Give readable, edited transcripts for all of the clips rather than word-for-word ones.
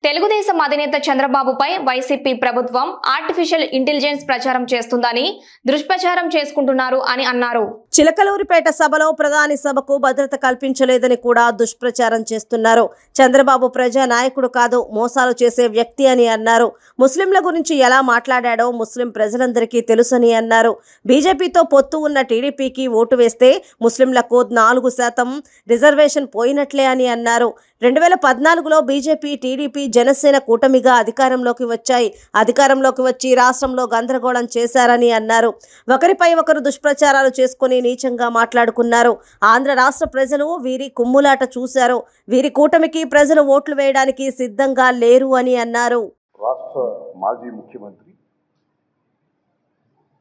తెలుగుదేశం అధినేత చంద్రబాబుపై వైసీపీ ప్రభుత్వం ఆర్టిఫిషియల్ ఇంటెలిజెన్స్ ప్రచారం చేస్తుందని దుష్ప్రచారం చేసుకుంటున్నారు అని అన్నారు. చిలకలూరిపేట సభలో ప్రధాని సభకు భద్రత కల్పించలేదని కూడా దుష్ప్రచారం చేస్తున్నారు. చంద్రబాబు ప్రజా నాయకుడు కాదు, మోసాలు చేసే వ్యక్తి అని అన్నారు. ముస్లింల గురించి ఎలా మాట్లాడాడో ముస్లిం ప్రజలందరికీ తెలుసని అన్నారు. బీజేపీతో పొత్తు ఉన్న టీడీపీకి ఓటు వేస్తే ముస్లింలకు 4% రిజర్వేషన్ పోయినట్లే అని అన్నారు. 2014లో బీజేపీ, టీడీపీ, జనసేన కూటమిగా అధికారంలోకి వచ్చాయి. అధికారంలోకి వచ్చి రాష్ట్రంలో గందరగోళం చేశారని అన్నారు. ఒకరిపై ఒకరు దుష్ప్రచారాలు చేసుకుని నీచంగా మాట్లాడుకున్నారు. ఆంధ్ర రాష్ట్ర ప్రజలు వీరి కుమ్ములాట చూశారు. వీరి కూటమికి ప్రజలు ఓట్లు వేయడానికి సిద్ధంగా లేరు అని అన్నారు. రాష్ట్ర మాజీ ముఖ్యమంత్రి,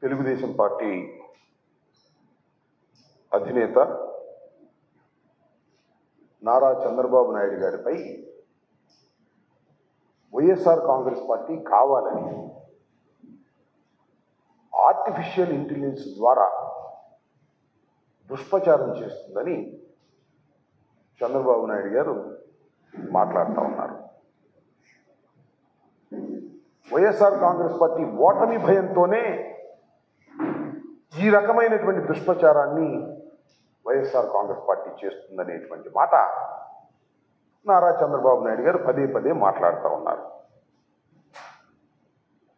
తెలుగుదేశం పార్టీ అధినేత నారా చంద్రబాబు నాయుడు గారిపై వైఎస్ఆర్ కాంగ్రెస్ పార్టీ కావాలని ఆర్టిఫిషియల్ ఇంటెలిజెన్స్ ద్వారా దుష్ప్రచారం చేస్తుందని చంద్రబాబు నాయుడు గారు మాట్లాడుతూ ఉన్నారు. వైఎస్ఆర్ కాంగ్రెస్ పార్టీ ఓటమి భయంతోనే ఈ రకమైనటువంటి దుష్ప్రచారాన్ని వైఎస్ఆర్ కాంగ్రెస్ పార్టీ చేస్తుందనేటువంటి మాట నారా చంద్రబాబు నాయుడు గారు పదే పదే మాట్లాడుతూ ఉన్నారు.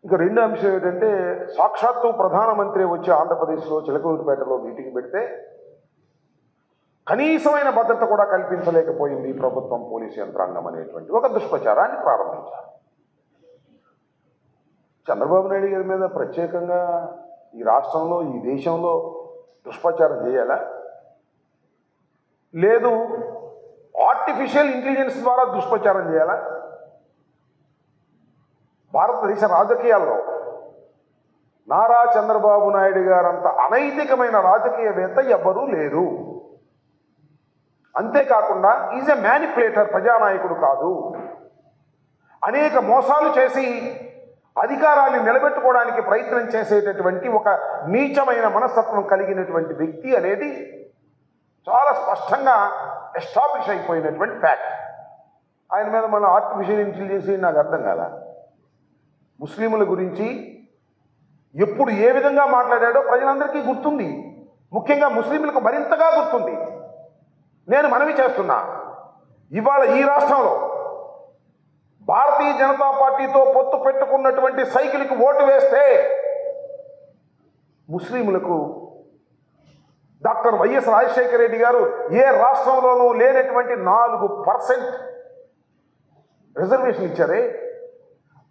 ఇంకా రెండో అంశం ఏంటంటే, సాక్షాత్తు ప్రధానమంత్రి వచ్చి ఆంధ్రప్రదేశ్లో చిలకలూరిపేటలో మీటింగ్ పెడితే కనీసమైన భద్రత కూడా కల్పించలేకపోయింది ప్రభుత్వం, పోలీసు యంత్రాంగం అనేటువంటి ఒక దుష్ప్రచారాన్ని ప్రారంభించారు. చంద్రబాబు నాయుడు గారి మీద ప్రత్యేకంగా ఈ రాష్ట్రంలో, ఈ దేశంలో దుష్ప్రచారం చేయాలా? లేదు ఆర్టిఫిషియల్ ఇంటెలిజెన్స్ ద్వారా దుష్ప్రచారం చేయాలా? భారతదేశ రాజకీయాల్లో నారా చంద్రబాబు నాయుడు గారంత అనైతికమైన రాజకీయవేత్త ఎవ్వరూ లేరు. అంతేకాకుండా ఈజ్ ఎ మ్యానిపులేటర్, ప్రజానాయకుడు కాదు. అనేక మోసాలు చేసి అధికారాన్ని నిలబెట్టుకోవడానికి ప్రయత్నం చేసేటటువంటి ఒక నీచమైన మనస్తత్వం కలిగినటువంటి వ్యక్తి అనేది చాలా స్పష్టంగా ఎస్టాబ్లిష్ అయిపోయినటువంటి ఫ్యాక్ట్. ఆయన మీద మన ఆర్టిఫిషియల్ ఇంటెలిజెన్స్ నాకు అర్థం కాదా? ముస్లింల గురించి ఎప్పుడు ఏ విధంగా మాట్లాడాడో ప్రజలందరికీ గుర్తుంది. ముఖ్యంగా ముస్లింలకు మరింతగా గుర్తుంది. నేను మనవి చేస్తున్నా, ఇవాళ ఈ రాష్ట్రంలో భారతీయ జనతా పార్టీతో పొత్తు పెట్టుకున్నటువంటి సైకిల్కి ఓటు వేస్తే ముస్లింలకు డాక్టర్ వైఎస్ రాజశేఖర రెడ్డి గారు ఏ రాష్ట్రంలోనూ లేనటువంటి 4% రిజర్వేషన్ ఇచ్చారే,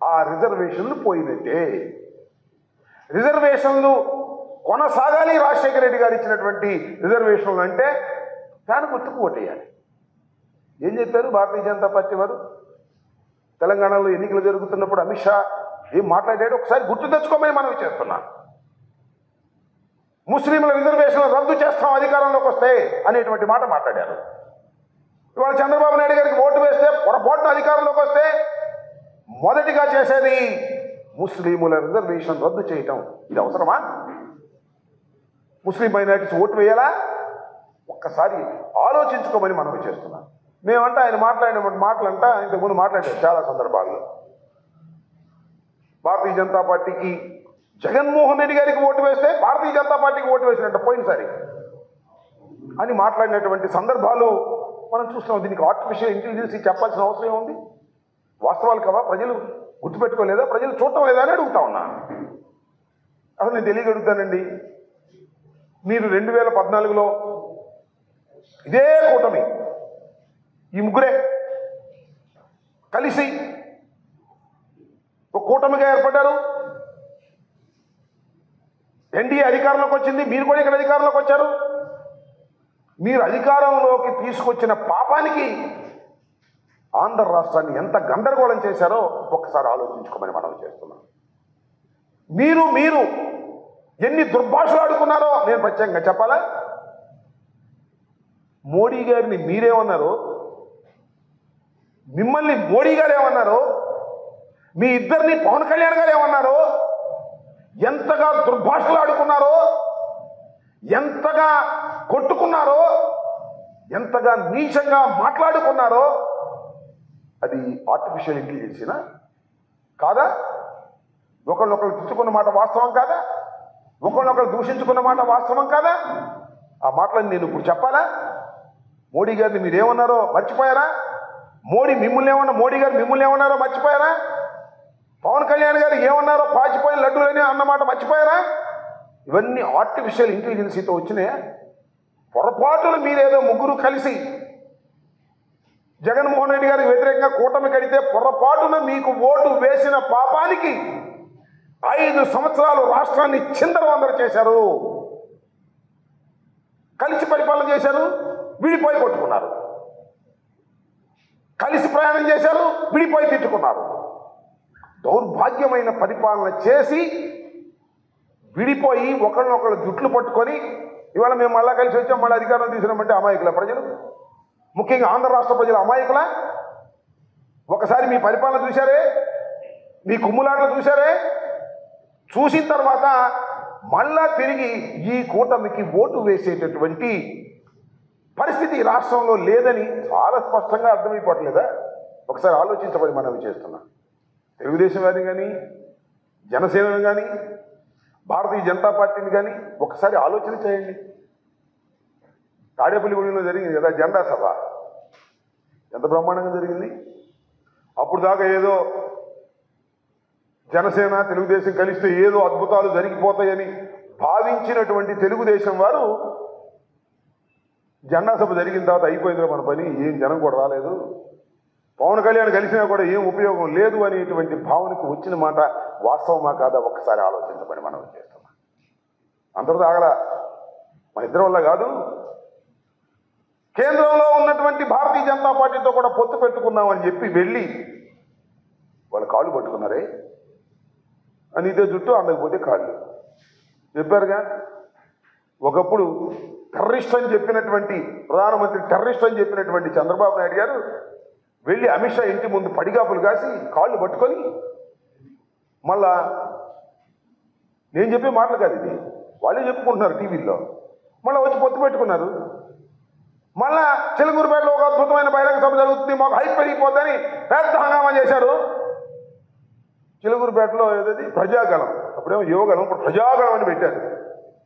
ఆ రిజర్వేషన్లు పోయినట్టే. రిజర్వేషన్లు కొనసాగాలి. రాజశేఖర రెడ్డి గారు ఇచ్చినటువంటి రిజర్వేషన్లు అంటే ఫ్యాన్ గుర్తుకు ఓటేయాలి. ఏం చెప్పారు భారతీయ జనతా పార్టీ వారు? తెలంగాణలో ఎన్నికలు జరుగుతున్నప్పుడు అమిత్ షా ఏం మాట్లాడాడు ఒకసారి గుర్తు తెచ్చుకోమని మనవి చేస్తున్నా. ముస్లింల రిజర్వేషన్లు రద్దు చేస్తాం అధికారంలోకి వస్తే అనేటువంటి మాట మాట్లాడారు. ఇవాళ చంద్రబాబు నాయుడు గారికి ఓటు వేస్తే, పొరపాటున అధికారంలోకి వస్తే మొదటిగా చేసేది ముస్లింల రిజర్వేషన్ రద్దు చేయటం. ఇది అవసరమా? ముస్లిం మైనారిటీస్ ఓటు వేయాలా? ఒక్కసారి ఆలోచించుకోమని మనవి చేస్తున్నాం. మేమంటే ఆయన మాట్లాడిన మాటలంట ఇంతకుముందు మాట్లాడారు చాలా సందర్భాల్లో. భారతీయ జనతా పార్టీకి జగన్మోహన్ రెడ్డి గారికి ఓటు వేస్తే భారతీయ జనతా పార్టీకి ఓటు వేసినట్టు పోయినసారి అని మాట్లాడినటువంటి సందర్భాలు మనం చూస్తున్నాం. దీనికి ఆర్టిఫిషియల్ ఇంటెలిజెన్స్ చెప్పాల్సిన అవసరం ఉంది. వాస్తవాలు కదా, ప్రజలు గుర్తుపెట్టుకోలేదా, ప్రజలు చూడటం లేదా అని అడుగుతా ఉన్నా. అసలు నేను తెలియగలుగుతానండి, మీరు 2014లో ఇదే కూటమి, ఈ ముగ్గురే కలిసి ఒక కూటమిగా ఏర్పడ్డారు. ఎన్డీఏ అధికారంలోకి వచ్చింది, మీరు కూడా ఇక్కడ అధికారంలోకి వచ్చారు. మీరు అధికారంలోకి తీసుకొచ్చిన పాపానికి ఆంధ్ర రాష్ట్రాన్ని ఎంత గందరగోళం చేశారో ఒక్కసారి ఆలోచించుకోమని మనం చేస్తున్నాం. మీరు ఎన్ని దుర్భాషలు ఆడుకున్నారో నేను ప్రత్యేకంగా చెప్పాలా? మోడీ గారిని మీరేమన్నారు, మిమ్మల్ని మోడీ గారు ఏమన్నారు, మీ ఇద్దరిని పవన్ కళ్యాణ్ గారు ఏమన్నారు, ఎంతగా దుర్భాషలు ఆడుకున్నారో, ఎంతగా కొట్టుకున్నారో, ఎంతగా నీచంగా మాట్లాడుకున్నారో అది ఆర్టిఫిషియల్ ఇంటెలిజెన్సీనా కాదా? ఒకళ్ళొకళ్ళు తిట్టుకున్న మాట వాస్తవం కాదా? ఒకళ్ళొకళ్ళు దూషించుకున్న మాట వాస్తవం కాదా? ఆ మాటలను నేను ఇప్పుడు చెప్పాలా? మోడీ గారిని మీరేమన్నారో మర్చిపోయారా? మోడీ గారు మిమ్మల్ని ఏమన్నారో మర్చిపోయారా? పవన్ కళ్యాణ్ గారు ఏమన్నారో పాచిపోయిన లడ్డూలని అన్నమాట మర్చిపోయారా? ఇవన్నీ ఆర్టిఫిషియల్ ఇంటెలిజెన్సీతో వచ్చినాయా? పొరపాటులు మీరేదో ముగ్గురు కలిసి జగన్మోహన్ రెడ్డి గారికి వ్యతిరేకంగా కూటమి కడితే పొరపాటున మీకు ఓటు వేసిన పాపానికి 5 సంవత్సరాలు రాష్ట్రాన్ని చిందరవందర చేశారు. కలిసి పరిపాలన చేశారు, విడిపోయి కొట్టుకున్నారు. కలిసి ప్రయాణం చేశారు, విడిపోయి తిట్టుకున్నారు. దౌర్భాగ్యమైన పరిపాలన చేసి విడిపోయి ఒకళ్ళనొకళ్ళు జుట్లు పట్టుకొని ఇవాళ మేము మళ్ళా కలిసి వచ్చాం, మళ్ళీ అధికారం తీసుకున్నామంటే అమాయకుల ప్రజలు, ముఖ్యంగా ఆంధ్ర రాష్ట్ర ప్రజలు అమాయకుల? ఒకసారి మీ పరిపాలన చూశారే, మీ కుమ్ములాటలు చూశారే, చూసిన తర్వాత మళ్ళా తిరిగి ఈ కూటమికి ఓటు వేసేటటువంటి పరిస్థితి రాష్ట్రంలో లేదని చాలా స్పష్టంగా అర్థమైపోవట్లేదా? ఒకసారి ఆలోచించబడి మనవి చేస్తున్నాం. తెలుగుదేశం వారిని కానీ, జనసేనను కానీ, భారతీయ జనతా పార్టీని కానీ ఒకసారి ఆలోచన చేయండి. తాడేపల్లిగూడెంలో జరిగింది కదా జెండా సభ, ఎంత బ్రహ్మాండంగా జరిగింది. అప్పుడు దాకా ఏదో జనసేన తెలుగుదేశం కలిస్తే ఏదో అద్భుతాలు జరిగిపోతాయని భావించినటువంటి తెలుగుదేశం వారు జెండా సభ జరిగిన తర్వాత అయిపోయిందిగా మన పని, ఏం జనం కూడా రాలేదు, పవన్ కళ్యాణ్ కలిసినా కూడా ఏం ఉపయోగం లేదు అనేటువంటి భావనకు వచ్చిన మాట వాస్తవమా కాదా ఒక్కసారి ఆలోచించమని మనం చేస్తున్నాం. అందరూ ఆగల మన ఇద్దరి వల్ల కాదు, కేంద్రంలో ఉన్నటువంటి భారతీయ జనతా పార్టీతో కూడా పొత్తు పెట్టుకుందామని చెప్పి వెళ్ళి వాళ్ళు కాళ్ళు పట్టుకున్నారే, నీదే జుట్టు అందకపోతే కాళ్ళు చెప్పారుగా. ఒకప్పుడు టెర్రరిస్ట్ అని చెప్పినటువంటి ప్రధానమంత్రి టెర్రరిస్ట్ అని చెప్పినటువంటి చంద్రబాబు నాయుడు గారు వెళ్ళి అమిత్ షా ఇంటి ముందు పడిగాపులు కాసి కాళ్ళు పట్టుకొని, మళ్ళా నేను చెప్పే మాటలు కాదు ఇది, వాళ్ళే చెప్పుకుంటున్నారు టీవీల్లో, మళ్ళీ వచ్చి పొత్తు పెట్టుకున్నారు. మళ్ళా చిలకూరుపేటలో ఒక అద్భుతమైన బహిరంగ సభ జరుగుతుంది, మాకు హైప్ పెరిగిపోద్దని పెద్ద హంగామా చేశారు. చిలకూరుపేటలో ఏదది ప్రజాగళం, అప్పుడేమో యువగళం, ఇప్పుడు ప్రజాగళం అని పెట్టారు.